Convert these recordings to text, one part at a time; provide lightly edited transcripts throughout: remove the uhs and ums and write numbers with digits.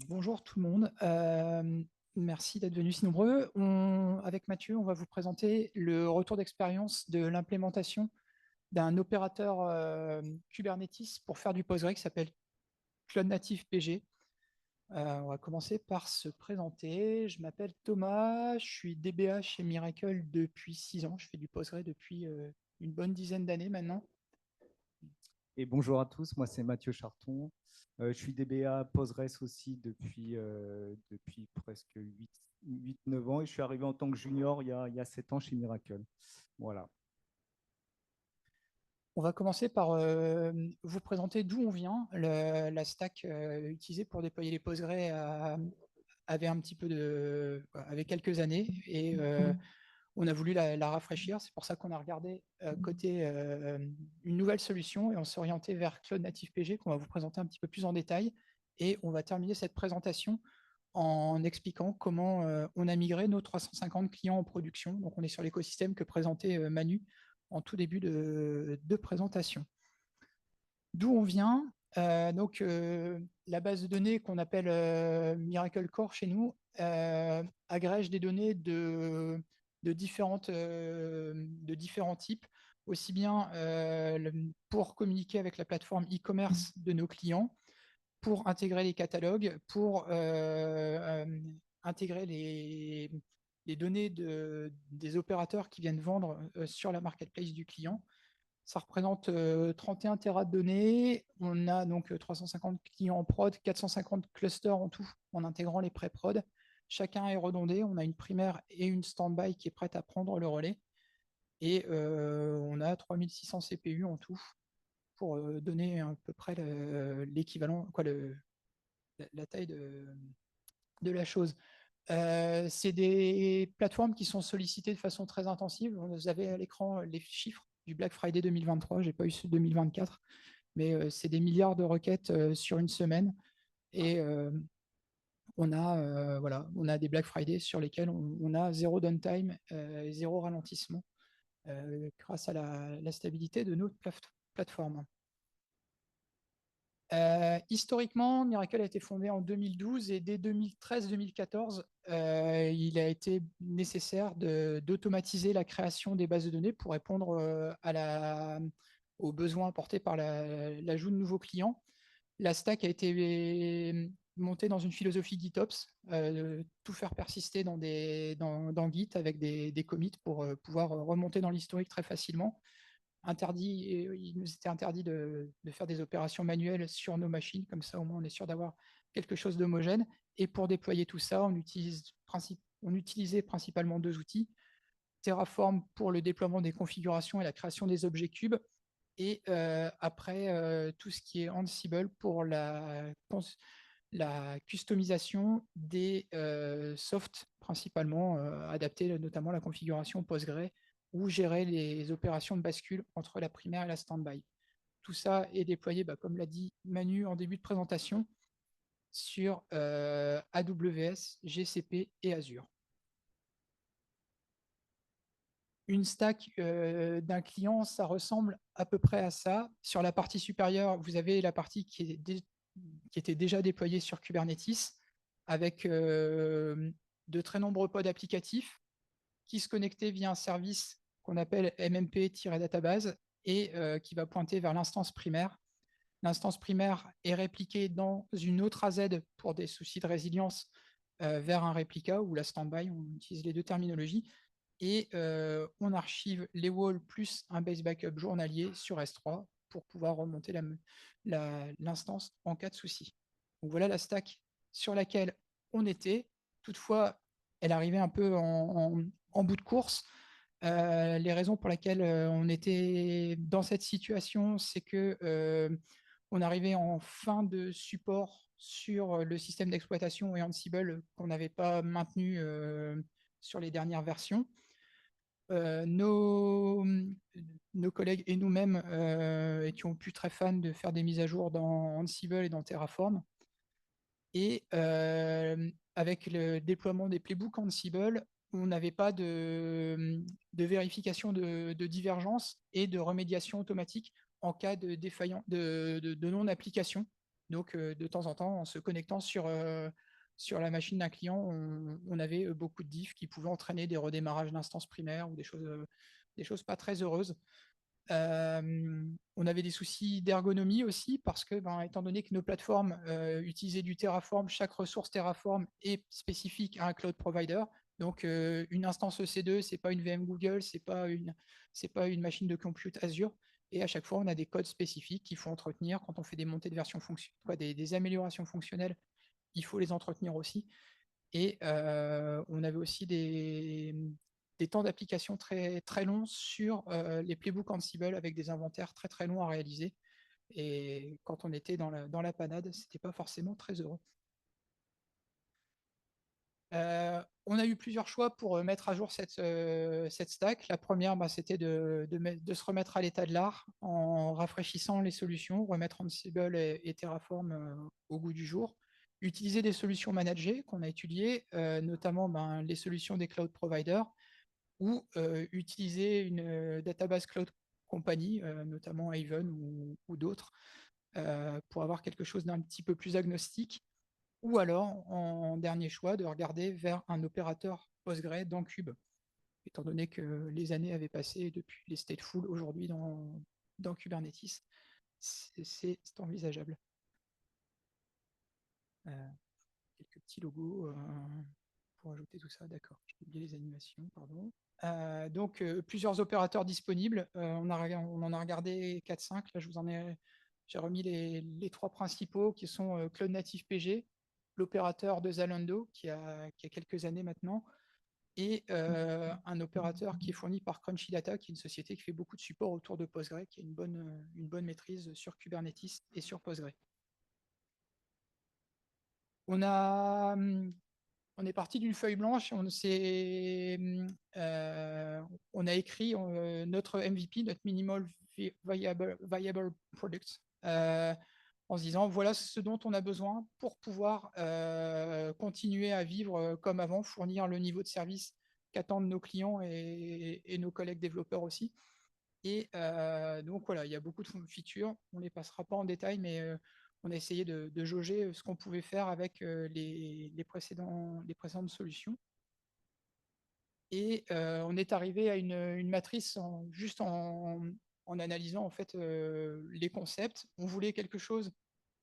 Bonjour tout le monde. Merci d'être venus si nombreux. Avec Mathieu, on va vous présenter le retour d'expérience de l'implémentation d'un opérateur Kubernetes pour faire du Postgre qui s'appelle Cloud Native PG. On va commencer par se présenter. Je m'appelle Thomas, je suis DBA chez Miracle depuis 6 ans. Je fais du Postgre depuis une bonne dizaine d'années maintenant. Et bonjour à tous, moi c'est Mathieu Charton. Je suis DBA Postgres aussi depuis presque 8-9 ans et je suis arrivé en tant que junior il y a 7 ans chez Miracle. Voilà. On va commencer par vous présenter d'où on vient. La stack utilisée pour déployer les Postgre avait un petit peu avait quelques années et on a voulu la rafraîchir. C'est pour ça qu'on a regardé côté une nouvelle solution et on s'est orienté vers Cloud Native PG qu'on va vous présenter un petit peu plus en détail. Et on va terminer cette présentation en expliquant comment on a migré nos 350 clients en production. Donc on est sur l'écosystème que présentait Manu en tout début de présentation. D'où on vient. La base de données qu'on appelle Miracle Core chez nous agrège des données de différents types, aussi bien pour communiquer avec la plateforme e-commerce de nos clients, pour intégrer les catalogues, pour intégrer les données des opérateurs qui viennent vendre sur la marketplace du client. Ça représente 31 Tera de données. On a donc 350 clients en prod, 450 clusters en tout, en intégrant les pré-prod. Chacun est redondé. On a une primaire et une stand-by qui est prête à prendre le relais. Et on a 3600 CPU en tout pour donner à peu près l'équivalent, la taille de la chose. C'est des plateformes qui sont sollicitées de façon très intensive. Vous avez à l'écran les chiffres du Black Friday 2023. Je n'ai pas eu ceux de 2024, mais c'est des milliards de requêtes sur une semaine. Et on a des Black Friday sur lesquels on a zéro downtime, zéro ralentissement grâce à la stabilité de notre plateforme. Historiquement, Miracle a été fondé en 2012 et dès 2013-2014, il a été nécessaire d'automatiser la création des bases de données pour répondre aux besoins apportés par l'ajout de nouveaux clients. La stack a été montée dans une philosophie GitOps, tout faire persister dans Git avec des commits pour pouvoir remonter dans l'historique très facilement. Il nous était interdit de faire des opérations manuelles sur nos machines, comme ça au moins on est sûr d'avoir quelque chose d'homogène. Et pour déployer tout ça, on utilisait principalement deux outils. Terraform pour le déploiement des configurations et la création des objets cubes, et après tout ce qui est Ansible pour la customisation des softs, principalement adaptés notamment à la configuration Postgre, ou gérer les opérations de bascule entre la primaire et la standby. Tout ça est déployé, comme l'a dit Manu en début de présentation, sur AWS, GCP et Azure. Une stack d'un client, ça ressemble à peu près à ça. Sur la partie supérieure, vous avez la partie qui était déjà déployée sur Kubernetes, avec de très nombreux pods applicatifs qui se connectaient via un service qu'on appelle MMP-database et qui va pointer vers l'instance primaire. L'instance primaire est répliquée dans une autre AZ pour des soucis de résilience vers un réplica ou la standby, on utilise les deux terminologies, et on archive les walls plus un base backup journalier sur S3 pour pouvoir remonter l'instance en cas de souci. Donc voilà la stack sur laquelle on était. Toutefois, elle arrivait un peu en bout de course. Les raisons pour lesquelles on était dans cette situation, c'est que on arrivait en fin de support sur le système d'exploitation et Ansible qu'on n'avait pas maintenu sur les dernières versions. Euh, nos, nos collègues et nous-mêmes étions plus très fans de faire des mises à jour dans Ansible et dans Terraform. Et avec le déploiement des playbooks Ansible, on n'avait pas de vérification de divergence et de remédiation automatique en cas de non-application Donc, de temps en temps, en se connectant sur la machine d'un client, on avait beaucoup de diffs qui pouvaient entraîner des redémarrages d'instances primaires ou des choses pas très heureuses. On avait des soucis d'ergonomie aussi parce que, étant donné que nos plateformes utilisaient du Terraform, chaque ressource Terraform est spécifique à un cloud provider. Donc, une instance EC2, c'est pas une VM Google, c'est pas une machine de compute Azure. Et à chaque fois, on a des codes spécifiques qu'il faut entretenir quand on fait des montées de version fonctionnelle, des améliorations fonctionnelles. Il faut les entretenir aussi. Et on avait aussi des temps d'application très, très longs sur les playbooks Ansible avec des inventaires très très longs à réaliser. Et quand on était dans la panade, c'était pas forcément très heureux. On a eu plusieurs choix pour mettre à jour cette stack. La première, c'était de se remettre à l'état de l'art en rafraîchissant les solutions, remettre Ansible et Terraform au goût du jour. Utiliser des solutions managées qu'on a étudiées, notamment les solutions des cloud providers, ou utiliser une database cloud company, notamment Haven ou d'autres, pour avoir quelque chose d'un petit peu plus agnostique, ou alors, en dernier choix, de regarder vers un opérateur Postgre dans Cube, étant donné que les années avaient passé depuis les stateful aujourd'hui dans Kubernetes. C'est envisageable. Quelques petits logos pour ajouter tout ça, d'accord. J'ai oublié les animations, pardon. Donc, plusieurs opérateurs disponibles. On en a regardé 4-5. Là, j'ai remis les trois principaux qui sont Cloud Native PG, l'opérateur de Zalando qui a quelques années maintenant, et un opérateur qui est fourni par Crunchy Data, qui est une société qui fait beaucoup de support autour de Postgre, qui a une bonne maîtrise sur Kubernetes et sur Postgre. On a on est parti d'une feuille blanche, on a écrit notre MVP, notre Minimal Viable Product, en se disant voilà ce dont on a besoin pour pouvoir continuer à vivre comme avant, fournir le niveau de service qu'attendent nos clients et nos collègues développeurs aussi. Et donc voilà, il y a beaucoup de features, on ne les passera pas en détail, mais on a essayé de jauger ce qu'on pouvait faire avec les précédentes solutions. Et on est arrivé à une matrice juste en analysant en fait les concepts. On voulait quelque chose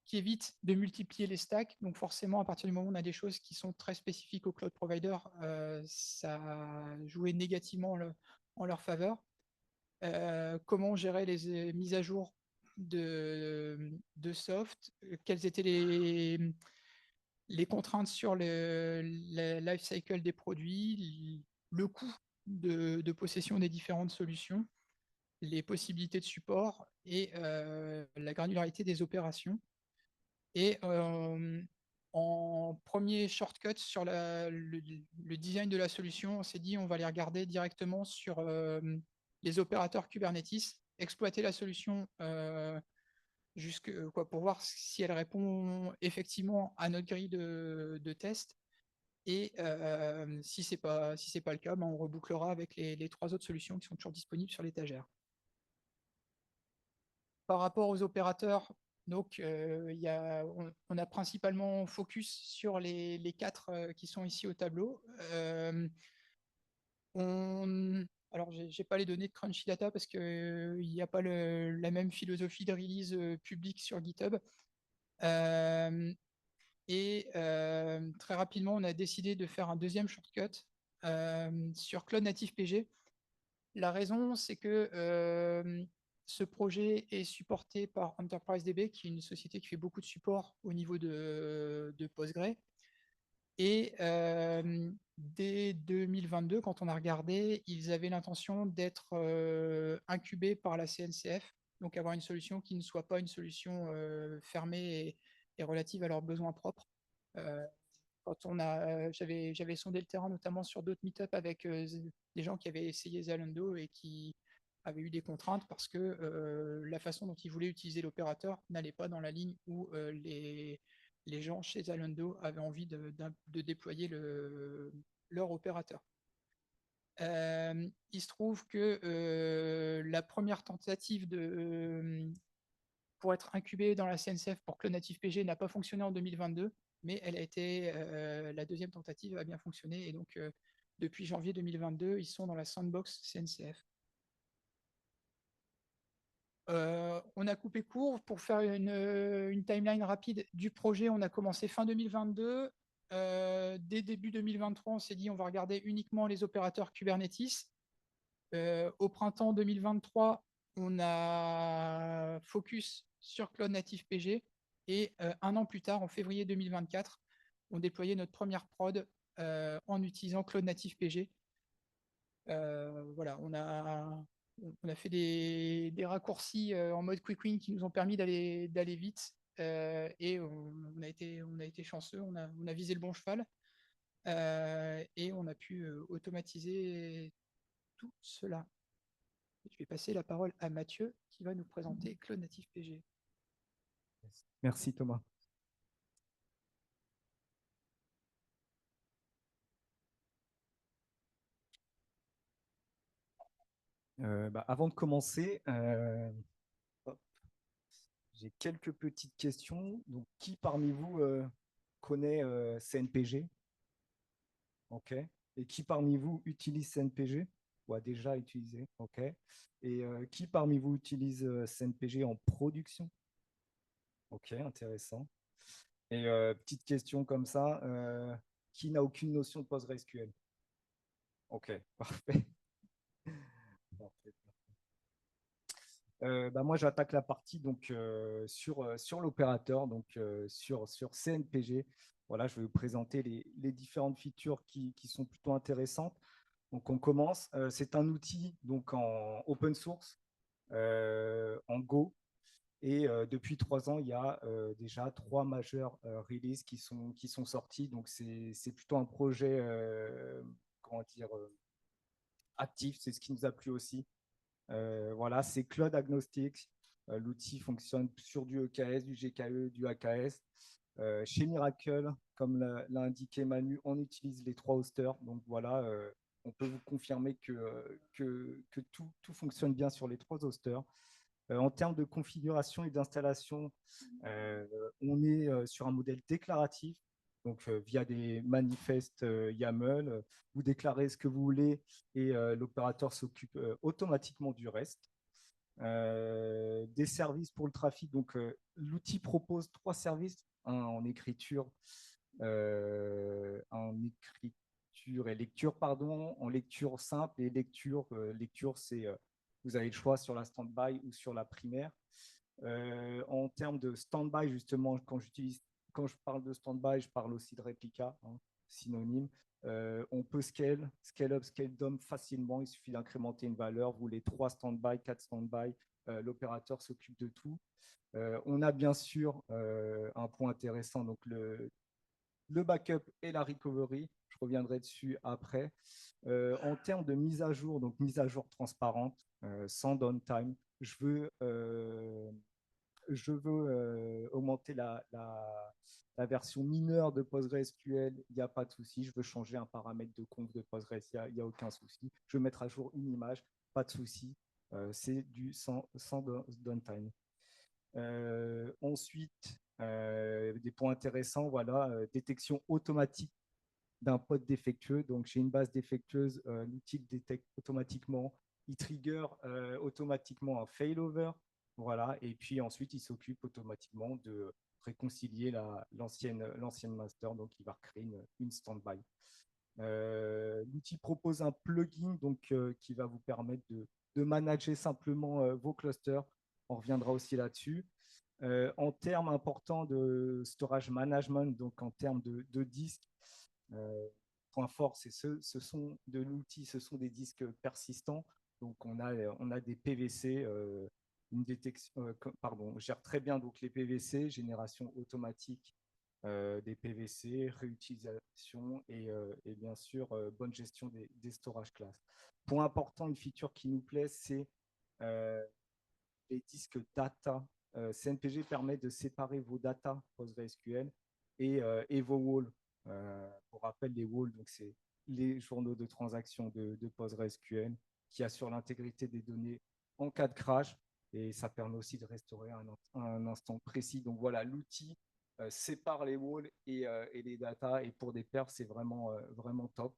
qui évite de multiplier les stacks. Donc forcément, à partir du moment où on a des choses qui sont très spécifiques au cloud provider, ça a joué négativement en leur faveur. Comment gérer les mises à jour de soft, quelles étaient les contraintes sur le life cycle des produits, le coût de possession des différentes solutions, les possibilités de support et la granularité des opérations. Et en premier shortcut sur le design de la solution, on s'est dit on va les regarder directement sur les opérateurs Kubernetes, exploiter la solution pour voir si elle répond effectivement à notre grille de test. Et si c'est pas le cas, on rebouclera avec les trois autres solutions qui sont toujours disponibles sur l'étagère. Par rapport aux opérateurs, donc on a principalement focus sur les quatre qui sont ici au tableau. Alors, j'ai pas les données de Crunchy Data parce qu'il n'y a pas la même philosophie de release publique sur GitHub. Et très rapidement, on a décidé de faire un deuxième shortcut sur Cloud Native PG. La raison, c'est que ce projet est supporté par EnterpriseDB, qui est une société qui fait beaucoup de support au niveau de Postgre. Et dès 2022, quand on a regardé, ils avaient l'intention d'être incubés par la CNCF, donc avoir une solution qui ne soit pas une solution fermée et relative à leurs besoins propres. J'avais sondé le terrain, notamment sur d'autres meet-up avec des gens qui avaient essayé Zalando et qui avaient eu des contraintes parce que la façon dont ils voulaient utiliser l'opérateur n'allait pas dans la ligne où les gens chez Zalando avaient envie de déployer leur opérateur. Il se trouve que la première tentative pour être incubée dans la CNCF pour Cloud Native PG n'a pas fonctionné en 2022, mais elle a été, la deuxième tentative a bien fonctionné. Et donc, depuis janvier 2022, ils sont dans la sandbox CNCF. On a coupé court pour faire une timeline rapide du projet. On a commencé fin 2022. Dès début 2023, on s'est dit on va regarder uniquement les opérateurs Kubernetes. Au printemps 2023, on a focus sur Cloud Native PG. Et un an plus tard, en février 2024, on déployait notre première prod en utilisant Cloud Native PG. Voilà, on a fait des raccourcis en mode quick win qui nous ont permis d'aller vite. Et on a été chanceux, on a visé le bon cheval. Et on a pu automatiser tout cela. Je vais passer la parole à Mathieu qui va nous présenter Cloud Native PG. Merci Thomas. Avant de commencer, j'ai quelques petites questions. Donc, qui parmi vous connaît CNPG? OK. Et qui parmi vous utilise CNPG ou a déjà utilisé? OK. Et qui parmi vous utilise CNPG en production? OK, intéressant. Et petite question comme ça, qui n'a aucune notion de PostgreSQL? OK, parfait. Parfait. Moi, j'attaque la partie donc, sur l'opérateur, donc sur CNPG. Voilà, je vais vous présenter les différentes features qui sont plutôt intéressantes. Donc, on commence. C'est un outil donc, en open source, en Go. Et depuis 3 ans, il y a déjà 3 majeurs releases qui sont sortis. Donc, c'est plutôt un projet comment dire, actif. C'est ce qui nous a plu aussi. Voilà, c'est cloud agnostique. L'outil fonctionne sur du EKS, du GKE, du AKS. Chez Miracle, comme l'a indiqué Manu, on utilise les 3 hosters. Donc voilà, on peut vous confirmer que tout fonctionne bien sur les 3 hosters. En termes de configuration et d'installation, on est sur un modèle déclaratif. Donc, via des manifestes YAML, vous déclarez ce que vous voulez et l'opérateur s'occupe automatiquement du reste. Des services pour le trafic. Donc, l'outil propose 3 services, un en écriture et lecture, pardon, en lecture simple et lecture. Lecture, c'est vous avez le choix sur la standby ou sur la primaire. En termes de standby, justement, quand je parle de standby, je parle aussi de réplica, hein, synonyme. On peut scale up, scale down facilement. Il suffit d'incrémenter une valeur. Vous voulez 3 standby, 4 standby. L'opérateur s'occupe de tout. On a bien sûr un point intéressant, donc le backup et la recovery. Je reviendrai dessus après. En termes de mise à jour, donc mise à jour transparente, sans downtime, je veux augmenter la version mineure de PostgreSQL, il n'y a pas de souci. Je veux changer un paramètre de conf de Postgres, il n'y a aucun souci. Je veux mettre à jour une image, pas de souci. C'est du sans downtime. Ensuite, des points intéressants, voilà, détection automatique d'un pod défectueux. Donc, j'ai une base défectueuse, l'outil le détecte automatiquement, il trigger automatiquement un failover, voilà, et puis ensuite, il s'occupe automatiquement de réconcilier l'ancienne master, donc il va recréer une standby. L'outil propose un plugin donc, qui va vous permettre de manager simplement vos clusters. On reviendra aussi là-dessus. En termes importants de storage management, donc en termes de disques, point fort, ce sont de l'outil, ce sont des disques persistants. Donc on a des PVC, une détection, pardon, on gère très bien donc les PVC, génération automatique des PVC, réutilisation et bien sûr bonne gestion des storage classes. Point important, une feature qui nous plaît, c'est les disques data. CNPG permet de séparer vos data PostgreSQL et vos walls. Pour rappel, les walls, c'est les journaux de transaction de PostgreSQL qui assurent l'intégrité des données en cas de crash. et ça permet aussi de restaurer un instant précis. Donc voilà, l'outil sépare les walls et les data, et pour des perfs, c'est vraiment top.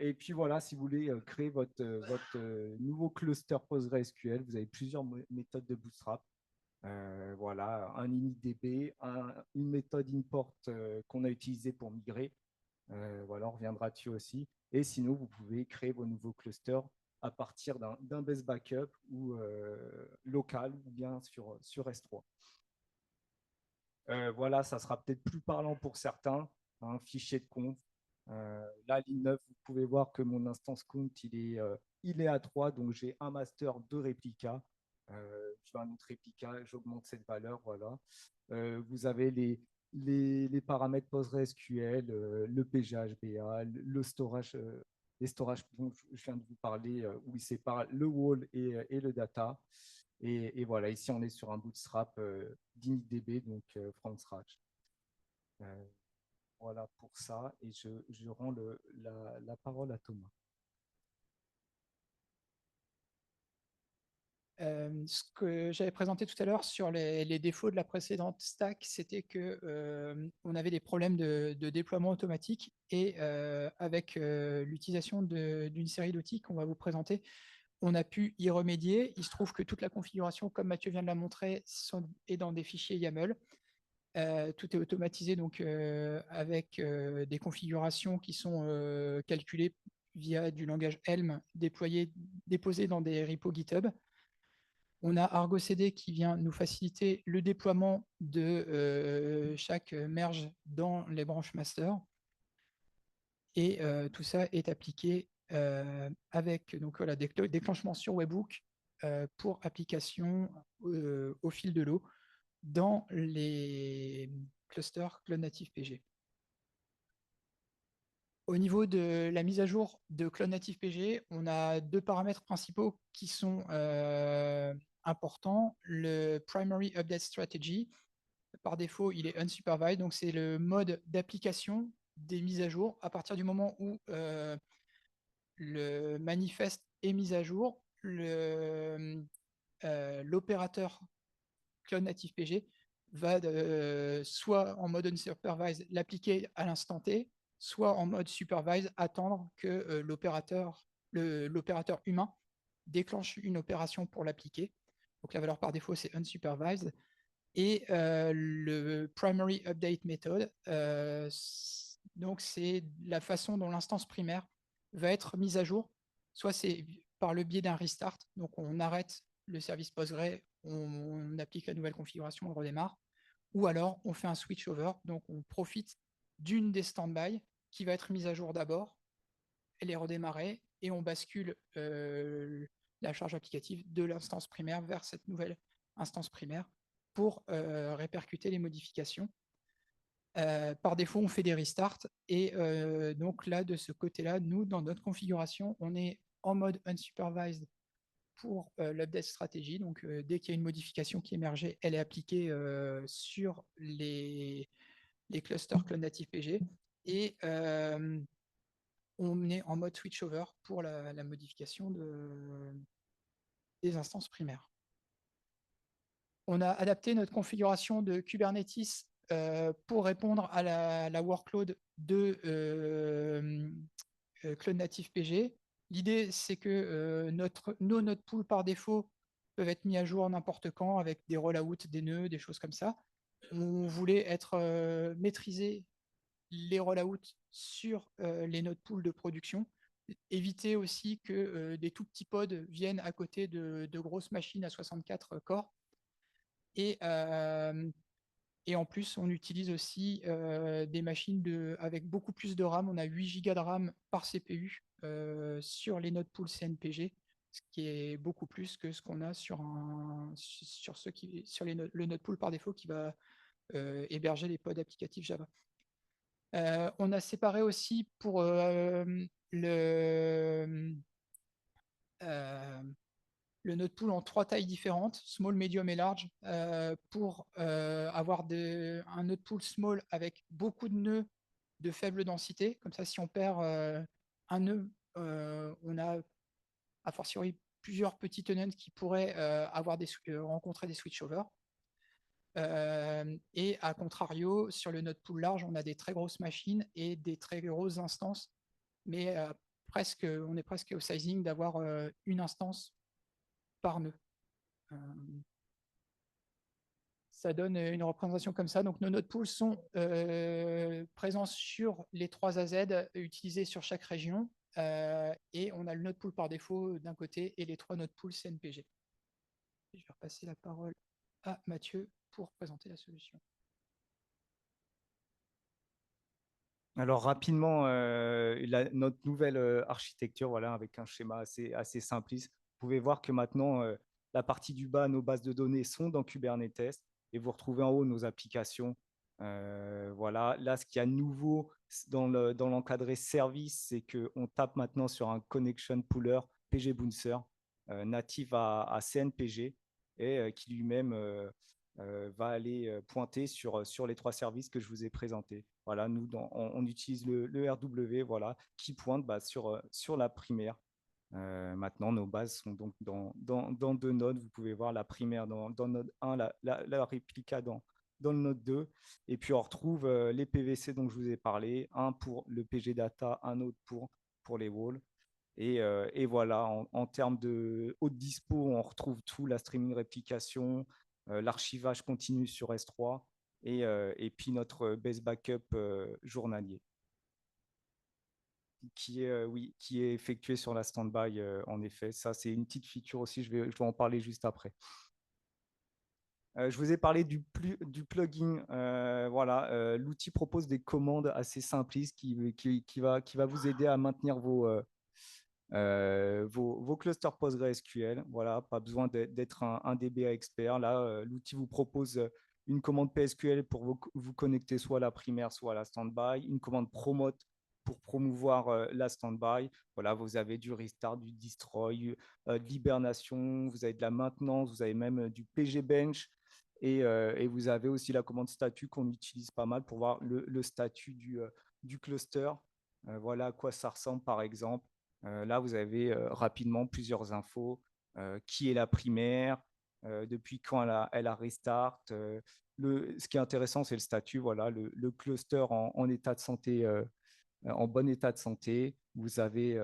Et puis voilà, si vous voulez créer votre nouveau cluster PostgreSQL, vous avez plusieurs méthodes de Bootstrap. Voilà, un initdb, une méthode import qu'on a utilisée pour migrer. Voilà, on reviendra dessus aussi. Et sinon, vous pouvez créer vos nouveaux clusters à partir d'un base backup ou local ou bien sur S3. Voilà, ça sera peut-être plus parlant pour certains. Un fichier de conf. Là, ligne 9, vous pouvez voir que mon instance count, il est à 3, donc j'ai un master, deux réplicas. Je fais un autre réplica, j'augmente cette valeur. Voilà. Vous avez les paramètres PostgreSQL, le PGHBA, le storage, les storages dont je viens de vous parler, où il sépare le wall et le data. Et voilà, ici, on est sur un bootstrap d'initdb, donc from scratch. Voilà pour ça. Et je rends la parole à Thomas. Ce que j'avais présenté tout à l'heure sur les défauts de la précédente stack, c'était que on avait des problèmes de déploiement automatique et avec l'utilisation d'une série d'outils qu'on va vous présenter, on a pu y remédier. Il se trouve que toute la configuration, comme Mathieu vient de la montrer, est dans des fichiers YAML. Tout est automatisé donc avec des configurations qui sont calculées via du langage Helm déposé dans des repos GitHub. On a Argo CD qui vient nous faciliter le déploiement de chaque merge dans les branches master. Et tout ça est appliqué avec donc, voilà, déclenchement sur Webhook pour application au fil de l'eau dans les clusters Cloud Native PG. Au niveau de la mise à jour de Cloud Native PG, on a deux paramètres principaux qui sont importants. Le Primary Update Strategy, par défaut, il est unsupervised, donc c'est le mode d'application des mises à jour. À partir du moment où le manifeste est mis à jour, l'opérateur Cloud Native PG va soit en mode unsupervised l'appliquer à l'instant T, soit en mode supervised attendre que l'opérateur humain déclenche une opération pour l'appliquer. Donc la valeur par défaut, c'est unsupervised. Et le primary update method, donc c'est la façon dont l'instance primaire va être mise à jour. Soit c'est par le biais d'un restart, donc on arrête le service Postgre, on applique la nouvelle configuration, on redémarre, ou alors on fait un switch over, donc on profite d'une des standby qui va être mise à jour d'abord, elle est redémarrée et on bascule la charge applicative de l'instance primaire vers cette nouvelle instance primaire pour répercuter les modifications. Par défaut, on fait des restarts et donc là, de ce côté-là, nous, dans notre configuration, on est en mode unsupervised pour l'update stratégie. Donc, dès qu'il y a une modification qui émergeait, elle est appliquée sur les clusters Cloud Native PG et on est en mode switchover pour la modification des instances primaires. On a adapté notre configuration de Kubernetes pour répondre à la workload de Cloud Native PG. L'idée, c'est que nos node pools par défaut peuvent être mis à jour n'importe quand avec des rollouts, des nœuds, des choses comme ça. On voulait maîtriser les rollouts sur les node pools de production, éviter aussi que des tout petits pods viennent à côté de grosses machines à 64 corps. Et en plus, on utilise aussi des machines avec beaucoup plus de RAM. On a 8 Go de RAM par CPU sur les node pools CNPG, ce qui est beaucoup plus que ce qu'on a sur le node pool par défaut qui va héberger les pods applicatifs Java. On a séparé aussi pour le node pool en 3 tailles différentes, small, medium et large, pour avoir un node pool small avec beaucoup de nœuds de faible densité. Comme ça, si on perd un nœud, on a a fortiori plusieurs petits tenants qui pourraient rencontrer des switchovers. Et à contrario, sur le node pool large, on a des très grosses machines et des très grosses instances, mais on est presque au sizing d'avoir une instance par nœud. Ça donne une représentation comme ça. Donc nos node pools sont présents sur les 3 AZ utilisés sur chaque région. Et on a le node pool par défaut d'un côté et les 3 node pools CNPG. Je vais repasser la parole à Mathieu pour présenter la solution. Alors rapidement, notre nouvelle architecture, voilà, avec un schéma assez simpliste. Vous pouvez voir que maintenant, la partie du bas, nos bases de données sont dans Kubernetes et vous retrouvez en haut nos applications. Voilà. Là, ce qu'il y a de nouveau dans l'encadré service, c'est qu'on tape maintenant sur un connection pooler PG Bouncer natif à CNPG et qui lui-même va aller pointer sur les 3 services que je vous ai présentés. Voilà, nous, on utilise le RW, voilà, qui pointe sur la primaire. Maintenant, nos bases sont donc dans 2 nodes. Vous pouvez voir la primaire dans node 1, la réplica dans le node 2. Et puis, on retrouve les PVC dont je vous ai parlé, un pour le PG Data, un autre pour les walls. Et voilà, en termes de haute dispo, on retrouve tout, la streaming réplication, l'archivage continu sur S3 et puis notre base backup journalier qui est effectué sur la standby. En effet, ça, c'est une petite feature aussi, je vais en parler juste après. Je vous ai parlé du plugin. Voilà, l'outil propose des commandes assez simplistes qui va vous aider à maintenir vos clusters PostgreSQL. Voilà, pas besoin d'être un DBA expert. Là, l'outil vous propose une commande PSQL pour vous connecter soit à la primaire, soit à la standby, une commande promote pour promouvoir la standby. Voilà, vous avez du restart, du destroy, de l'hibernation, vous avez de la maintenance, vous avez même du PG Bench. Et vous avez aussi la commande statut qu'on utilise pas mal pour voir le statut du cluster. Voilà à quoi ça ressemble, par exemple. Là, vous avez rapidement plusieurs infos. Qui est la primaire, depuis quand elle a restart. Ce qui est intéressant, c'est le statut. Voilà, le cluster en état de santé, en bon état de santé. Vous avez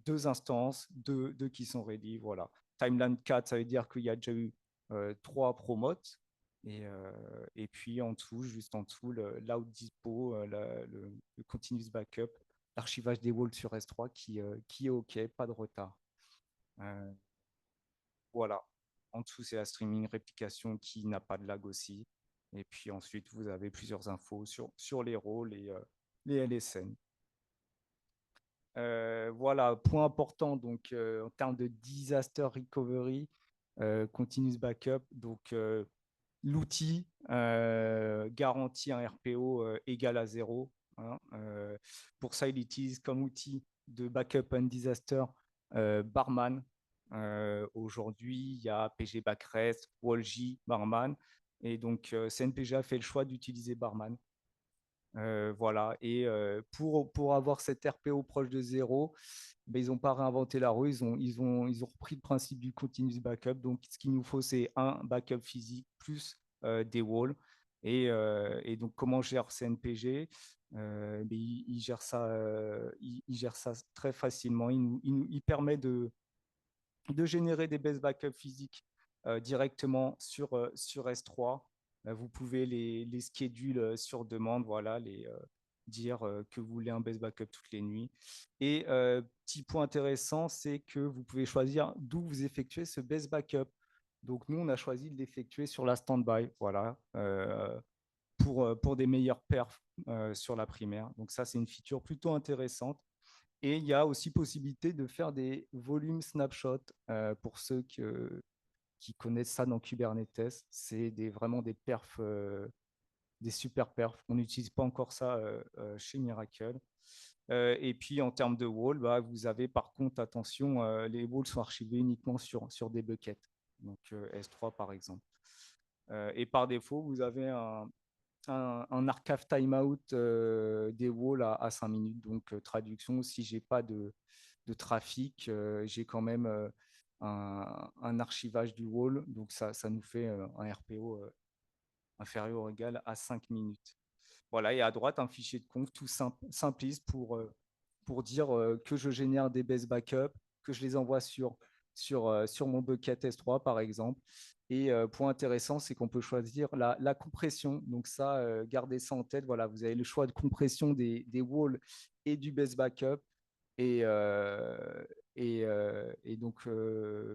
2 instances, deux qui sont ready. Voilà. Timeline 4, ça veut dire qu'il y a déjà eu 3 promotes. Et puis en dessous, juste en dessous, l'out dispo, le continuous backup, l'archivage des walls sur S3 qui est OK, pas de retard. Voilà. En dessous, c'est la streaming réplication qui n'a pas de lag aussi. Et puis ensuite, vous avez plusieurs infos sur les rôles et les LSN. Voilà, point important donc en termes de disaster recovery, continuous backup. Donc l'outil garantit un RPO égal à 0. Hein. Pour ça, il utilise comme outil de backup and disaster Barman. Aujourd'hui, il y a PG Backrest, Walji, Barman. Et donc, CNPG a fait le choix d'utiliser Barman. Voilà. Et pour avoir cet RPO proche de 0, ben, ils n'ont pas réinventé la roue, ils ont repris le principe du continuous backup. Donc, ce qu'il nous faut, c'est un backup physique plus des walls. Et donc, comment gère CNPG? Ben, il gère ça, il gère ça très facilement. Il permet de générer des base backups physiques directement sur S3. Vous pouvez les schedules sur demande, voilà, dire que vous voulez un base backup toutes les nuits. Et petit point intéressant, c'est que vous pouvez choisir d'où vous effectuez ce base backup. Donc nous, on a choisi de l'effectuer sur la standby, voilà, pour des meilleurs perfs sur la primaire. Donc ça, c'est une feature plutôt intéressante. Et il y a aussi possibilité de faire des volumes snapshots pour ceux qui connaissent ça dans Kubernetes. C'est vraiment des perfs, des super perfs. On n'utilise pas encore ça chez Miracle. Et puis en termes de wall, bah, vous avez par contre, attention, les walls sont archivés uniquement sur des buckets, donc S3 par exemple. Et par défaut, vous avez un archive timeout des walls à 5 minutes. Donc, traduction, si je n'ai pas de trafic, j'ai quand même un archivage du wall. Donc, ça nous fait un RPO inférieur ou égal à 5 minutes. Voilà, et à droite, un fichier de conf tout simpliste pour dire que je génère des best backups, que je les envoie sur mon bucket S3, par exemple. Et point intéressant, c'est qu'on peut choisir la compression. Donc ça, gardez ça en tête. Voilà, vous avez le choix de compression des walls et du best backup. Et, et donc,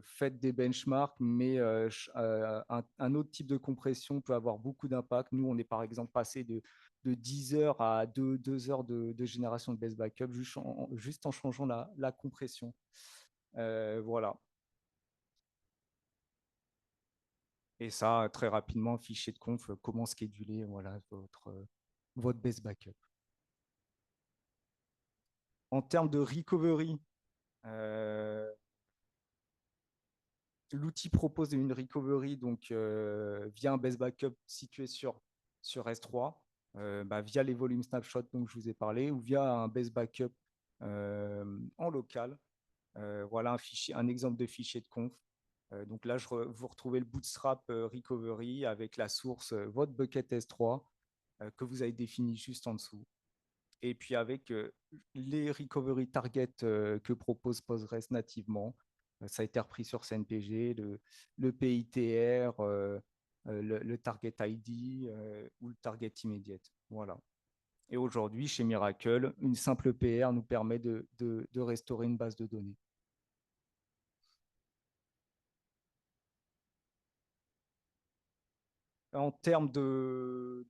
faites des benchmarks, mais un autre type de compression peut avoir beaucoup d'impact. Nous, on est par exemple passé de 10 heures à 2 heures de génération de best backup juste en changeant la compression. Voilà. Et ça, très rapidement, fichier de conf, comment scheduler voilà, votre best backup. En termes de recovery, l'outil propose une recovery donc, via un best backup situé sur S3, via les volumes snapshot dont je vous ai parlé, ou via un best backup en local. Voilà un exemple de fichier de conf. Donc là, vous retrouvez le bootstrap recovery avec la source, votre bucket S3 que vous avez défini juste en dessous. Et puis avec les recovery targets que propose Postgres nativement, ça a été repris sur CNPG, le PITR, le target ID ou le target immediate. Voilà. Et aujourd'hui, chez Miracle, une simple PR nous permet de restaurer une base de données. En termes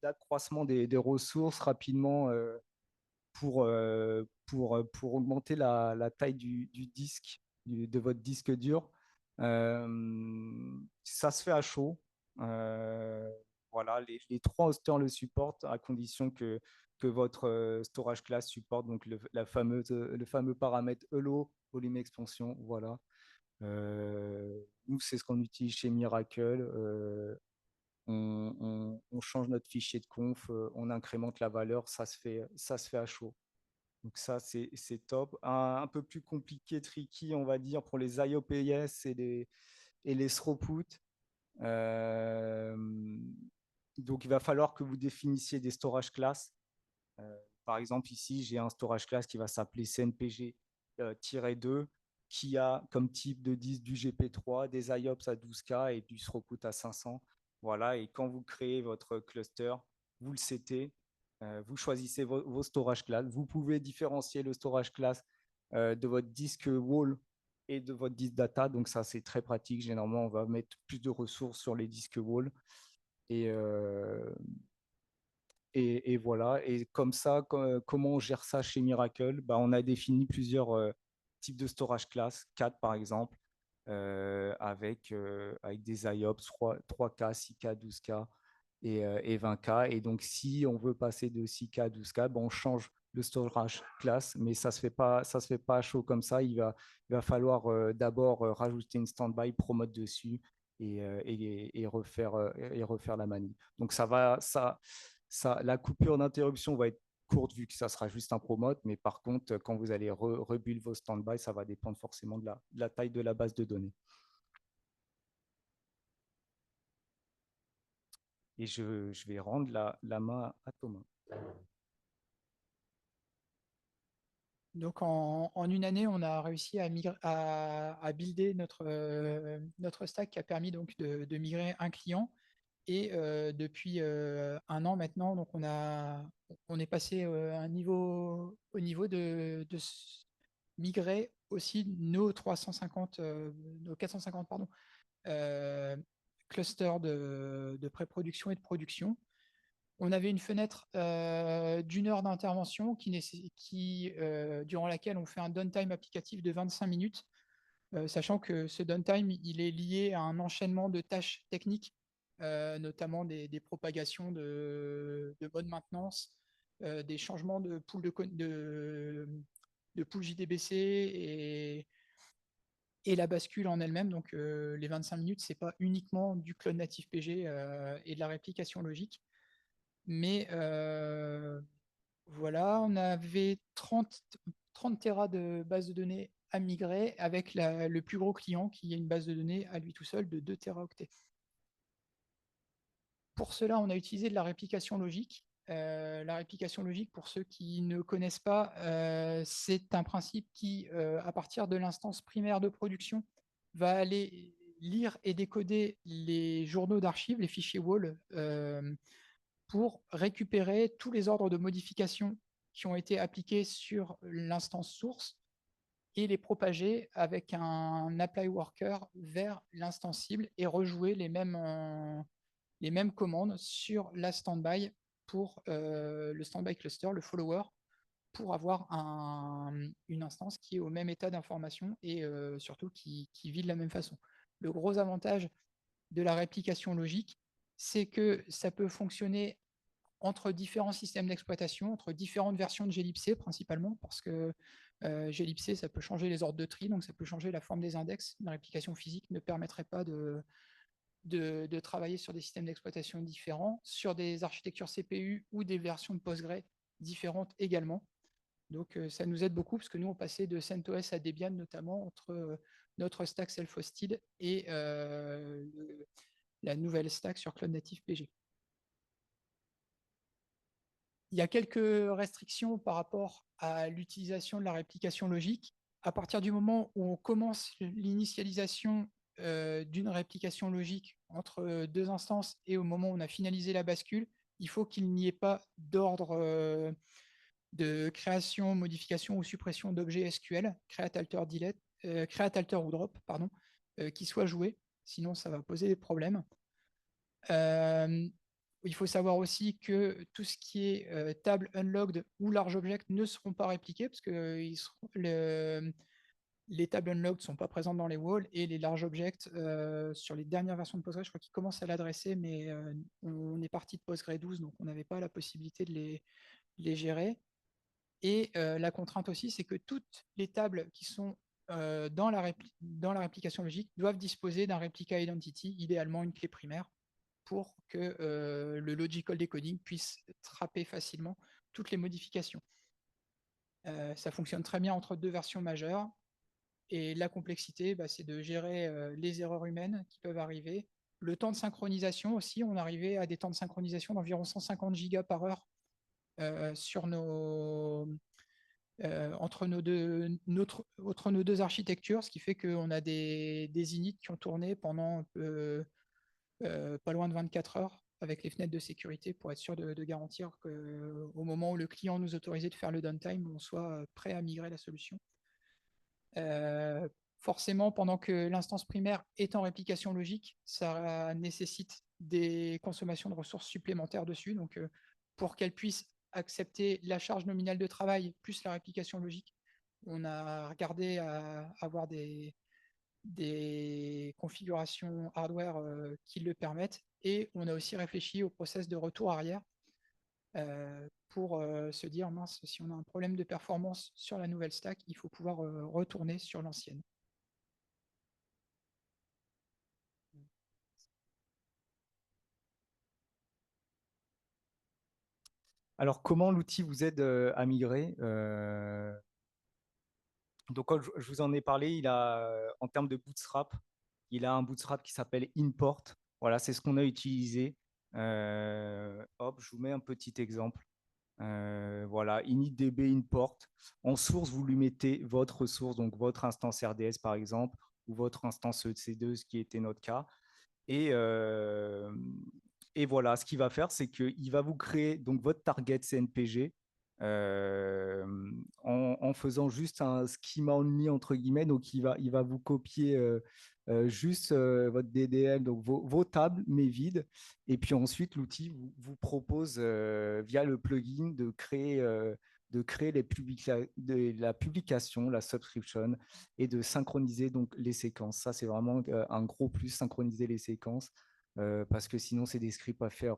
d'accroissement des ressources, rapidement, pour augmenter la taille du disque, de votre disque dur. Ça se fait à chaud. Voilà, les trois hosters le supportent à condition que votre storage class supporte donc le fameux paramètre hello volume expansion. Voilà. Nous, c'est ce qu'on utilise chez Miracle. On change notre fichier de conf, on incrémente la valeur, ça se fait à chaud. Donc ça, c'est top. Un peu plus compliqué, tricky, on va dire, pour les IOPS et les throughput. Euh, donc, il va falloir que vous définissiez des storage classes. Par exemple, ici, j'ai un storage class qui va s'appeler CNPG-2, qui a comme type de disque du GP3, des IOPS à 12K et du throughput à 500. Voilà, et quand vous créez votre cluster, vous le setez, vous choisissez vos storage classes. Vous pouvez différencier le storage class de votre disque wall et de votre disque data. Donc ça, c'est très pratique. Généralement, on va mettre plus de ressources sur les disques wall. Et, et voilà. Et comme ça, comment on gère ça chez Miracle? On a défini plusieurs types de storage class, 4 par exemple, avec des IOPS 3K, 6K, 12K et 20K. Et donc, si on veut passer de 6K à 12K, on change le storage class, mais ça se fait pas à chaud comme ça. Il va falloir d'abord rajouter une standby promote dessus et refaire la manip. Donc, la coupure d'interruption va être courte vu que ça sera juste un promote, mais par contre, quand vous allez rebuild vos standby, ça va dépendre forcément de la taille de la base de données. Et je vais rendre la main à Thomas. Donc en une année, on a réussi à builder notre stack qui a permis donc de migrer un client. Et depuis un an maintenant, donc on est passé au niveau migrer aussi nos 350, nos 450 pardon, euh, clusters de pré-production et de production. On avait une fenêtre d'une heure d'intervention durant laquelle on fait un downtime applicatif de 25 minutes, sachant que ce downtime, il est lié à un enchaînement de tâches techniques, notamment des propagations de bonne maintenance, des changements de pool de pool JDBC et la bascule en elle-même. Donc les 25 minutes, c'est pas uniquement du clone natif PG et de la réplication logique. Mais voilà, on avait 30 Tera de base de données à migrer avec le plus gros client qui est une base de données à lui tout seul de 2 téraoctets. Pour cela, on a utilisé de la réplication logique. La réplication logique, pour ceux qui ne connaissent pas, c'est un principe qui, à partir de l'instance primaire de production, va aller lire et décoder les journaux d'archives, les fichiers WAL, pour récupérer tous les ordres de modification qui ont été appliqués sur l'instance source et les propager avec un apply worker vers l'instance cible et rejouer les mêmes commandes sur la standby pour le standby cluster, le follower, pour avoir une instance qui est au même état d'information et surtout qui vit de la même façon. Le gros avantage de la réplication logique, c'est que ça peut fonctionner entre différents systèmes d'exploitation, entre différentes versions de glibc principalement, parce que glibc, ça peut changer les ordres de tri, donc ça peut changer la forme des index. Une réplication physique ne permettrait pas de travailler sur des systèmes d'exploitation différents, sur des architectures CPU ou des versions de Postgre différentes également. Donc ça nous aide beaucoup, parce que nous, on passait de CentOS à Debian, notamment entre notre stack self-hosted et la nouvelle stack sur Cloud Native PG. Il y a quelques restrictions par rapport à l'utilisation de la réplication logique. À partir du moment où on commence l'initialisation d'une réplication logique entre deux instances et au moment où on a finalisé la bascule, il faut qu'il n'y ait pas d'ordre de création, modification ou suppression d'objets SQL, create, alter, delete, create, alter ou drop, pardon, qui soit joué. Sinon, ça va poser des problèmes. Il faut savoir aussi que tout ce qui est table unlocked ou large object ne seront pas répliqués parce que les tables unlocked ne sont pas présentes dans les walls et les large objects sur les dernières versions de Postgre, je crois qu'ils commencent à l'adresser, mais on est parti de Postgre 12, donc on n'avait pas la possibilité de les gérer. Et la contrainte aussi, c'est que toutes les tables qui sont dans la réplication logique doivent disposer d'un replica identity, idéalement une clé primaire, pour que le logical decoding puisse trapper facilement toutes les modifications. Ça fonctionne très bien entre deux versions majeures. Et la complexité, c'est de gérer les erreurs humaines qui peuvent arriver. Le temps de synchronisation aussi, on arrivait à des temps de synchronisation d'environ 150 gigas par heure sur entre nos deux architectures, ce qui fait qu'on a des inits qui ont tourné pendant pas loin de 24 heures avec les fenêtres de sécurité pour être sûr de garantir qu'au moment où le client nous autorisait de faire le downtime, on soit prêt à migrer la solution. Forcément, pendant que l'instance primaire est en réplication logique, ça nécessite des consommations de ressources supplémentaires dessus. Donc, pour qu'elle puisse accepter la charge nominale de travail plus la réplication logique, on a regardé à avoir des configurations hardware qui le permettent. Et on a aussi réfléchi au process de retour arrière pour se dire, mince, si on a un problème de performance sur la nouvelle stack, il faut pouvoir retourner sur l'ancienne. Alors, comment l'outil vous aide à migrer Donc, comme je vous en ai parlé, il a, en termes de bootstrap, il a un bootstrap qui s'appelle import. Voilà, c'est ce qu'on a utilisé. Hop, je vous mets un petit exemple. Voilà, initdb import. En source, vous lui mettez votre source, donc votre instance RDS par exemple, ou votre instance EC2, ce qui était notre cas. Et, et voilà, ce qu'il va faire, c'est qu'il va vous créer donc votre target CNPG en faisant juste un schema only entre guillemets. Donc, il va vous copier juste votre DDL, donc vos tables, mais vides. Et puis ensuite, l'outil vous propose via le plugin de créer la publication, la subscription et de synchroniser donc les séquences. Ça, c'est vraiment un gros plus, synchroniser les séquences, parce que sinon, c'est des scripts à faire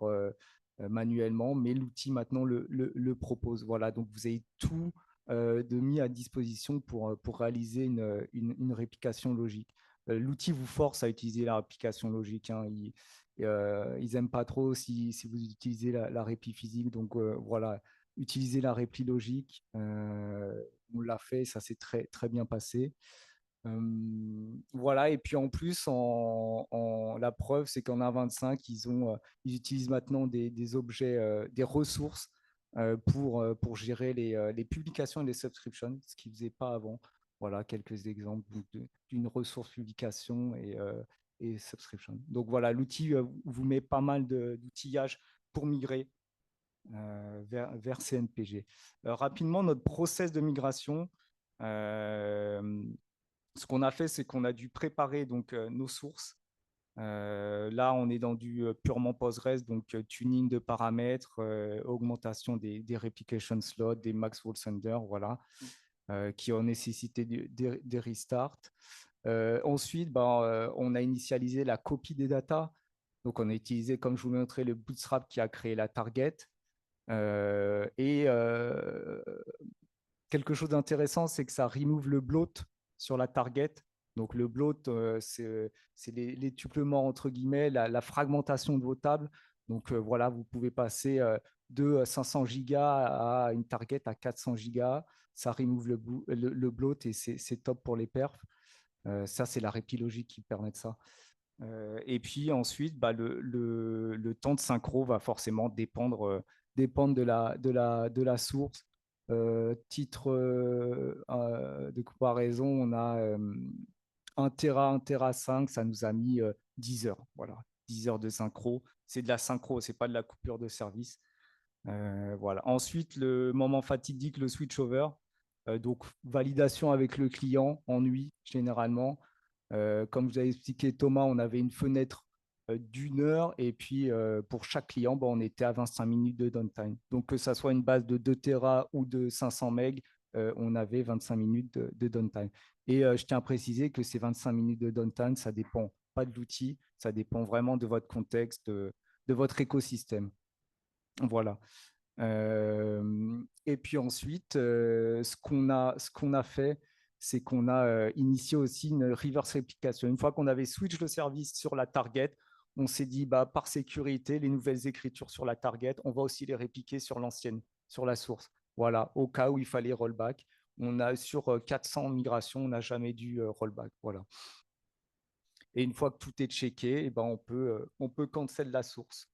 manuellement, mais l'outil maintenant le propose. Voilà, donc vous avez tout de mis à disposition pour réaliser une réplication logique. L'outil vous force à utiliser la réplication logique. Hein. Ils n'aiment pas trop si vous utilisez la répli physique. Donc voilà, utilisez la répli logique. on l'a fait, ça s'est très, très bien passé. Voilà, et puis en plus, la preuve, c'est qu'en A25, ils utilisent maintenant des objets, des ressources pour gérer les publications et les subscriptions, ce qu'ils ne faisaient pas avant. Voilà quelques exemples d'une ressource publication et subscription. Donc voilà, l'outil vous met pas mal d'outillage pour migrer vers CNPG. Rapidement, notre process de migration, ce qu'on a fait, c'est qu'on a dû préparer donc nos sources. Là, on est dans du purement Postgres, donc tuning de paramètres, augmentation des replication slots, des max sender, voilà, qui ont nécessité des restarts. Ensuite, on a initialisé la copie des datas. Donc, on a utilisé, comme je vous l'ai montré, le Bootstrap qui a créé la target. Quelque chose d'intéressant, c'est que ça remove le bloat sur la target. Donc le bloat, c'est les tuplements entre guillemets, la fragmentation de vos tables. Donc voilà, vous pouvez passer de 500 gigas à une target à 400 gigas. Ça remove le bloat et c'est top pour les perfs. Ça, c'est la répilogique qui permet de ça. Et puis ensuite, le temps de synchro va forcément dépendre de la source. Titre de comparaison, on a 1 Tera, 1 Tera 5, ça nous a mis 10 heures. Voilà, 10 heures de synchro. C'est de la synchro, c'est pas de la coupure de service. Voilà. Ensuite, le moment fatidique, le switchover. Donc, validation avec le client en nuit, généralement. Comme vous avez expliqué, Thomas, on avait une fenêtre d'une heure et puis pour chaque client, on était à 25 minutes de downtime. Donc, que ça soit une base de 2 Tera ou de 500 MB, on avait 25 minutes de downtime. Et je tiens à préciser que ces 25 minutes de downtime, ça dépend pas de l'outil, ça dépend vraiment de votre contexte, de votre écosystème. Voilà. Et puis ensuite, ce qu'on a fait, c'est qu'on a initié aussi une reverse replication. Une fois qu'on avait switch le service sur la target, on s'est dit, par sécurité, les nouvelles écritures sur la target, on va aussi les répliquer sur l'ancienne, sur la source. Voilà, au cas où il fallait rollback. On a sur 400 migrations, on n'a jamais dû rollback. Voilà. Et une fois que tout est checké, on peut cancel la source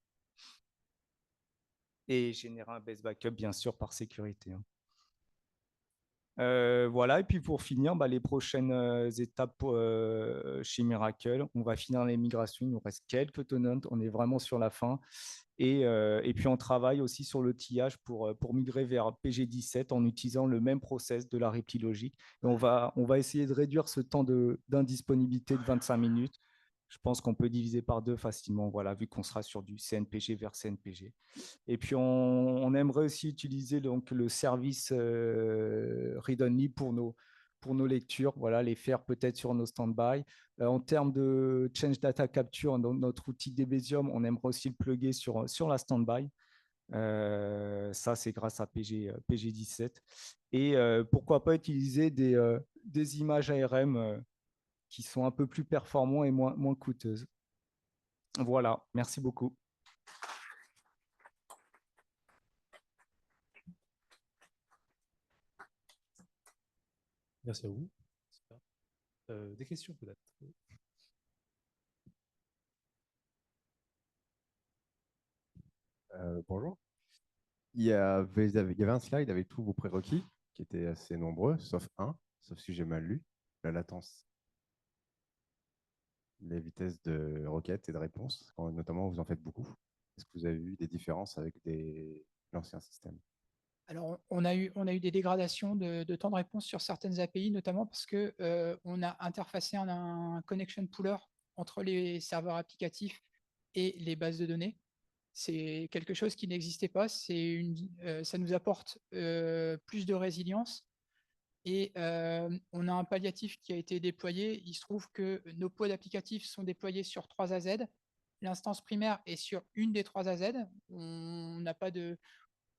et générer un best backup, bien sûr, par sécurité. Voilà, et puis pour finir, les prochaines étapes chez Miracle, on va finir les migrations, il nous reste quelques tenants, on est vraiment sur la fin. Et puis on travaille aussi sur l'outillage pour migrer vers PG17 en utilisant le même process de la réplilogique. Et on va essayer de réduire ce temps d'indisponibilité de 25 minutes. Je pense qu'on peut diviser par 2 facilement, voilà, vu qu'on sera sur du CNPG vers CNPG. Et puis, on aimerait aussi utiliser donc, le service read-only pour nos lectures, voilà, les faire peut-être sur nos stand-by. En termes de change data capture, dans notre outil Debezium, on aimerait aussi le plugger sur la stand-by. Ça, c'est grâce à PG17. Et pourquoi pas utiliser des images ARM qui sont un peu plus performants et moins coûteuses. Voilà, merci beaucoup. Merci à vous. Des questions peut-être? Bonjour. Il y avait un slide avec tous vos prérequis qui étaient assez nombreux, sauf un, sauf si j'ai mal lu, la latence, les vitesses de requête et de réponse, quand notamment vous en faites beaucoup. Est-ce que vous avez vu des différences avec l'ancien système? Alors, on a eu des dégradations de temps de réponse sur certaines API, notamment parce que on a interfacé un connection pooler entre les serveurs applicatifs et les bases de données. C'est quelque chose qui n'existait pas. Ça nous apporte plus de résilience. Et on a un palliatif qui a été déployé. Il se trouve que nos pods applicatifs sont déployés sur 3 AZ. L'instance primaire est sur une des 3 AZ. On n'a pas de,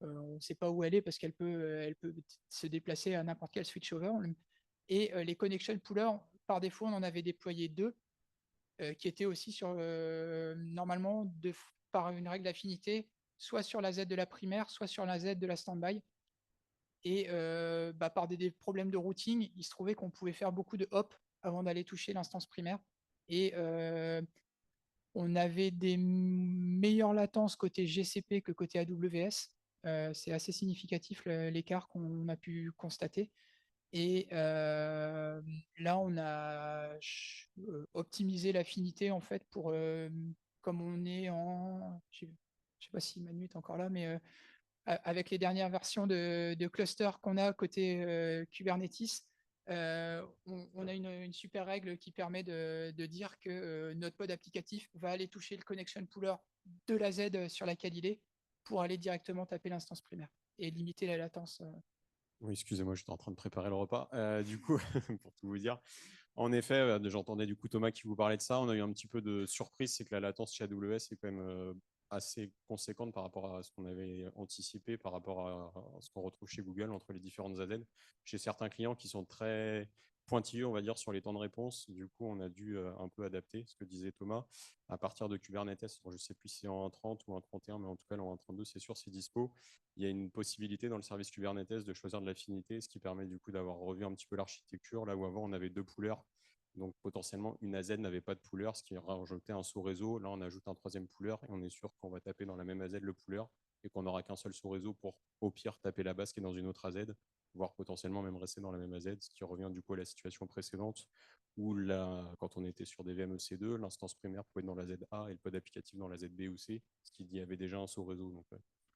on ne sait pas où elle est parce elle peut se déplacer à n'importe quel switchover. Et les connection poolers, par défaut, on en avait déployé 2 qui étaient aussi sur, normalement, par une règle d'affinité, soit sur la Z de la primaire, soit sur la Z de la standby. Et par des problèmes de routing, il se trouvait qu'on pouvait faire beaucoup de hop avant d'aller toucher l'instance primaire. Et on avait des meilleures latences côté GCP que côté AWS. C'est assez significatif l'écart qu'on a pu constater. Et là, on a optimisé l'affinité en fait pour, comme on est en, je ne sais pas si Manu est encore là, mais avec les dernières versions de cluster qu'on a côté Kubernetes, on a une super règle qui permet de dire que notre pod applicatif va aller toucher le connection pooler de la Z sur laquelle il est pour aller directement taper l'instance primaire et limiter la latence. Oui, excusez-moi, j'étais en train de préparer le repas. Du coup, pour tout vous dire, en effet, j'entendais du coup Thomas qui vous parlait de ça. On a eu un petit peu de surprise, c'est que la latence chez AWS est quand même assez conséquente par rapport à ce qu'on avait anticipé, par rapport à ce qu'on retrouve chez Google entre les différentes AZ. Chez certains clients qui sont très pointilleux, on va dire, sur les temps de réponse. Du coup, on a dû un peu adapter ce que disait Thomas. À partir de Kubernetes, je ne sais plus si c'est en 30 ou en 31, mais en tout cas, en 32, c'est sûr, c'est dispo. Il y a une possibilité dans le service Kubernetes de choisir de l'affinité, ce qui permet du coup d'avoir revu un petit peu l'architecture, là où avant on avait 2 poolers. Donc potentiellement, une AZ n'avait pas de pooler, ce qui rajoutait un sous-réseau. Là, on ajoute un 3e pooler et on est sûr qu'on va taper dans la même AZ le pooler et qu'on n'aura qu'un seul sous-réseau pour, au pire, taper la base qui est dans une autre AZ, voire potentiellement même rester dans la même AZ, ce qui revient du coup à la situation précédente où là, quand on était sur des VMEC2, l'instance primaire pouvait être dans la ZA et le pod applicatif dans la ZB ou C, ce qui y avait déjà un sous-réseau. Donc,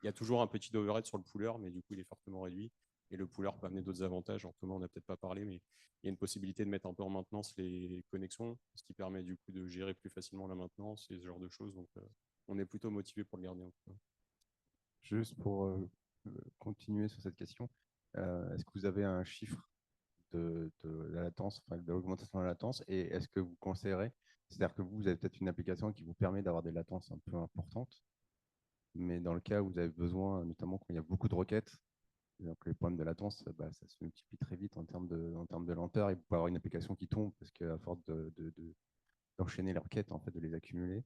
il y a toujours un petit overhead sur le pooler, mais du coup, il est fortement réduit. Et le pooler peut amener d'autres avantages. En Thomas, on n'a peut-être pas parlé, mais il y a une possibilité de mettre un peu en maintenance les connexions, ce qui permet du coup de gérer plus facilement la maintenance et ce genre de choses. Donc, on est plutôt motivé pour le garder. Juste pour continuer sur cette question, est-ce que vous avez un chiffre de la latence, enfin, de l'augmentation de la latence, et est-ce que vous conseillerez, c'est-à-dire que vous avez peut-être une application qui vous permet d'avoir des latences un peu importantes, mais dans le cas où vous avez besoin, notamment quand il y a beaucoup de requêtes, donc les problèmes de latence, ça se multiplie très vite en termes de lenteur, et vous pouvez avoir une application qui tombe parce qu'à force d'enchaîner les requêtes, en fait, de les accumuler,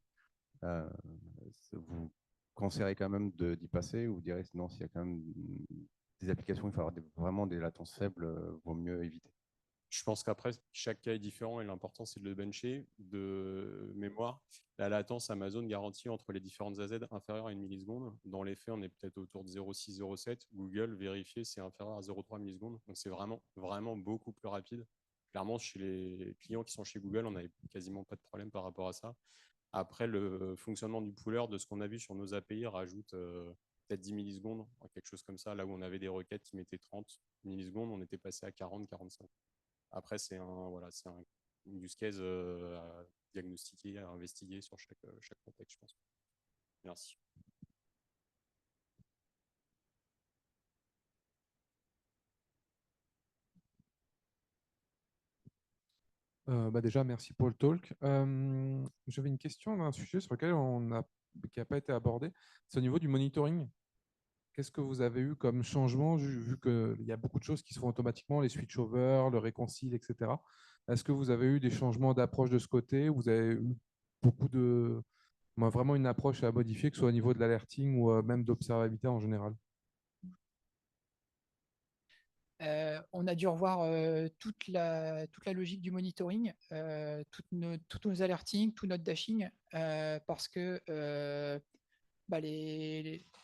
euh, vous conseillerez quand même d'y passer, ou vous direz non, s'il y a quand même des applications, il faut avoir vraiment des latences faibles, vaut mieux éviter. Je pense qu'après, chaque cas est différent et l'important, c'est de le bencher. De mémoire, la latence Amazon garantie entre les différentes AZ inférieure à 1 milliseconde. Dans les faits, on est peut-être autour de 0,6, 0,7. Google, vérifié, c'est inférieur à 0,3 millisecondes. Donc, c'est vraiment, vraiment beaucoup plus rapide. Clairement, chez les clients qui sont chez Google, on n'avait quasiment pas de problème par rapport à ça. Après, le fonctionnement du pooler, de ce qu'on a vu sur nos API, rajoute peut-être 10 millisecondes, quelque chose comme ça. Là où on avait des requêtes qui mettaient 30 millisecondes, on était passé à 40, 45. Après, c'est un use case à diagnostiquer, à investiguer sur chaque contexte, je pense. Merci. Déjà, merci pour le talk. J'avais une question d'un sujet sur lequel qui n'a pas été abordé. C'est au niveau du monitoring. Qu'est-ce que vous avez eu comme changement, vu qu'il y a beaucoup de choses qui se font automatiquement, les switch-over, le réconcile, etc. Est-ce que vous avez eu des changements d'approche de ce côté? Vous avez eu vraiment une approche à modifier, que ce soit au niveau de l'alerting ou même d'observabilité en général? On a dû revoir toute la logique du monitoring, toutes nos alertings, tout notre dashing, parce que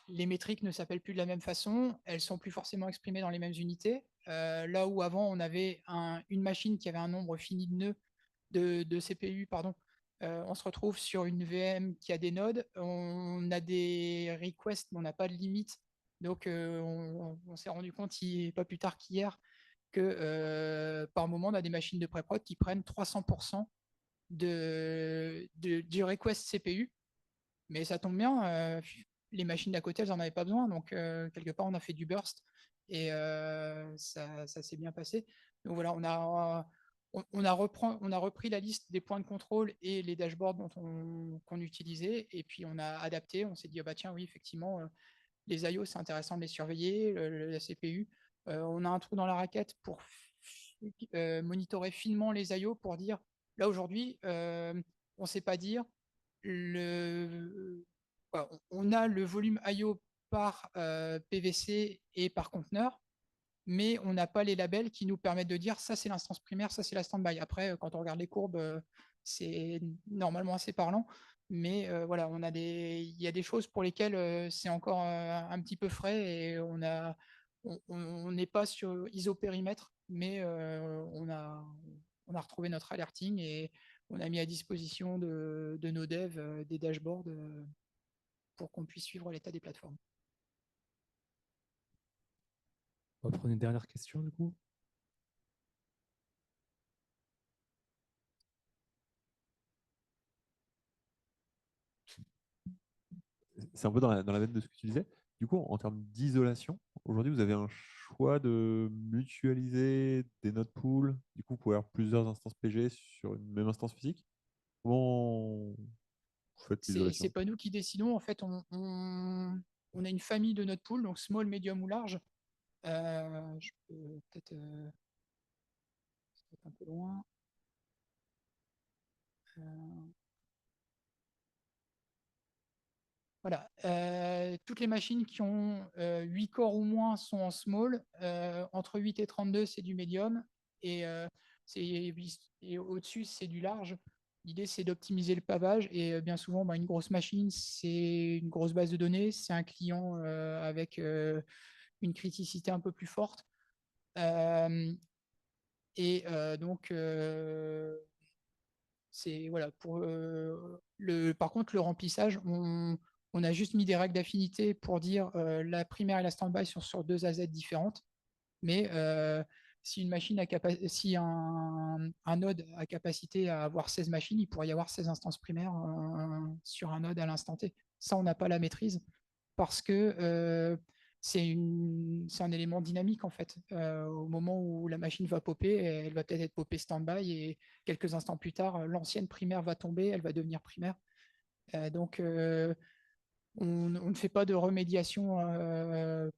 les métriques ne s'appellent plus de la même façon, elles sont plus forcément exprimées dans les mêmes unités. Là où avant, on avait une machine qui avait un nombre fini de nœuds de CPU, pardon, on se retrouve sur une VM qui a des nodes, on a des requests, mais on n'a pas de limite. Donc, on s'est rendu compte, pas plus tard qu'hier, que par moment, on a des machines de pré-prod qui prennent 300% du request CPU. Mais ça tombe bien, les machines d'à côté, elles n'en avaient pas besoin. Donc, quelque part, on a fait du burst et ça s'est bien passé. Donc voilà, on a repris la liste des points de contrôle et les dashboards qu'on utilisait. Et puis, on a adapté. On s'est dit, oh bah tiens, oui, effectivement, les IO, c'est intéressant de les surveiller, la CPU. On a un trou dans la raquette pour monitorer finement les IO pour dire, là aujourd'hui, on ne sait pas dire, on a le volume IO par PVC et par conteneur. mais on n'a pas les labels qui nous permettent de dire ça c'est l'instance primaire, ça c'est la standby. Après, quand on regarde les courbes, c'est normalement assez parlant, mais voilà, il y a des choses pour lesquelles c'est encore un petit peu frais et on n'est pas sur isopérimètre, mais on a retrouvé notre alerting et on a mis à disposition de nos devs des dashboards pour qu'on puisse suivre l'état des plateformes. On va prendre une dernière question du coup. C'est un peu dans la veine de ce que tu disais. Du coup, en termes d'isolation, aujourd'hui, vous avez un choix de mutualiser des node pools. Du coup, vous pouvez avoir plusieurs instances PG sur une même instance physique. Comment vous faites C'est l'isolation? pas nous qui décidons. En fait, on a une famille de node pool, donc small, medium ou large. Je peux peut-être un peu loin. Euh, Voilà. Toutes les machines qui ont 8 corps ou moins sont en small. Entre 8 et 32, c'est du medium. Et, et au-dessus, c'est du large. L'idée, c'est d'optimiser le pavage. Et bien souvent, une grosse machine, c'est une grosse base de données. C'est un client avec une criticité un peu plus forte. Donc, c'est voilà pour par contre le remplissage, on a juste mis des règles d'affinité pour dire la primaire et la standby sont sur deux AZ différentes, mais si une machine si un node a capacité à avoir 16 machines, il pourrait y avoir 16 instances primaires sur un node à l'instant T. Ça, on n'a pas la maîtrise parce que c'est un élément dynamique en fait. Au moment où la machine va popper, elle va peut-être être popée stand-by et quelques instants plus tard, l'ancienne primaire va tomber, elle va devenir primaire. Donc, on ne fait pas de remédiation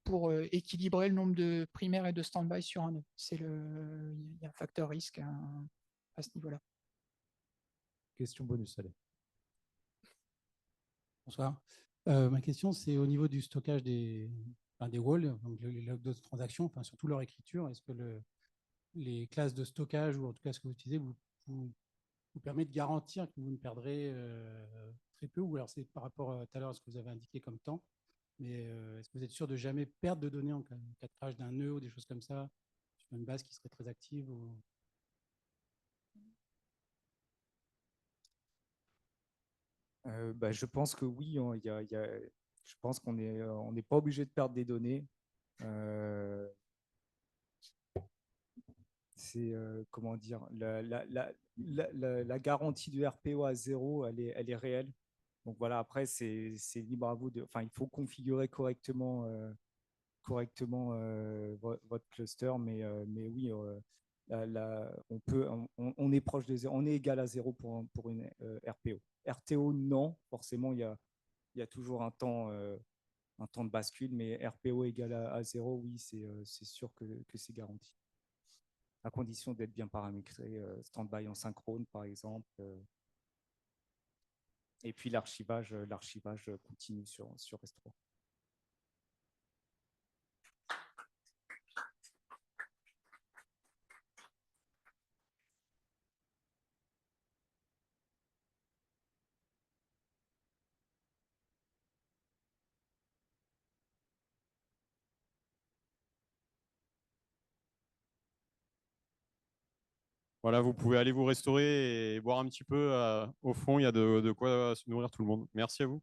pour équilibrer le nombre de primaires et de stand-by sur un nœud. Il y a un facteur risque à ce niveau-là. Question bonus, allez. Bonsoir. Ma question, c'est au niveau du stockage des walls, donc les logs de transactions, surtout leur écriture. Est-ce que les classes de stockage, ou en tout cas ce que vous utilisez, vous permet de garantir que vous ne perdrez très peu, ou alors c'est par rapport tout à l'heure à ce que vous avez indiqué comme temps, mais est-ce que vous êtes sûr de jamais perdre de données en cas de crash d'un nœud ou des choses comme ça, sur une base qui serait très active ou... Je pense que oui, je pense qu'on on n'est pas obligé de perdre des données. C'est comment dire, la garantie du RPO à zéro, elle est réelle. Donc voilà, après, c'est libre à vous enfin, il faut configurer correctement votre cluster, mais oui, on est proche de zéro, on est égal à zéro pour une RPO. RTO, non, forcément, il y a toujours un temps de bascule, mais RPO égal à zéro, oui, c'est sûr que c'est garanti. À condition d'être bien paramétré, stand-by en synchrone, par exemple. Et puis l'archivage continue sur S3. Voilà, vous pouvez aller vous restaurer et boire un petit peu. Au fond, il y a de quoi se nourrir tout le monde. Merci à vous.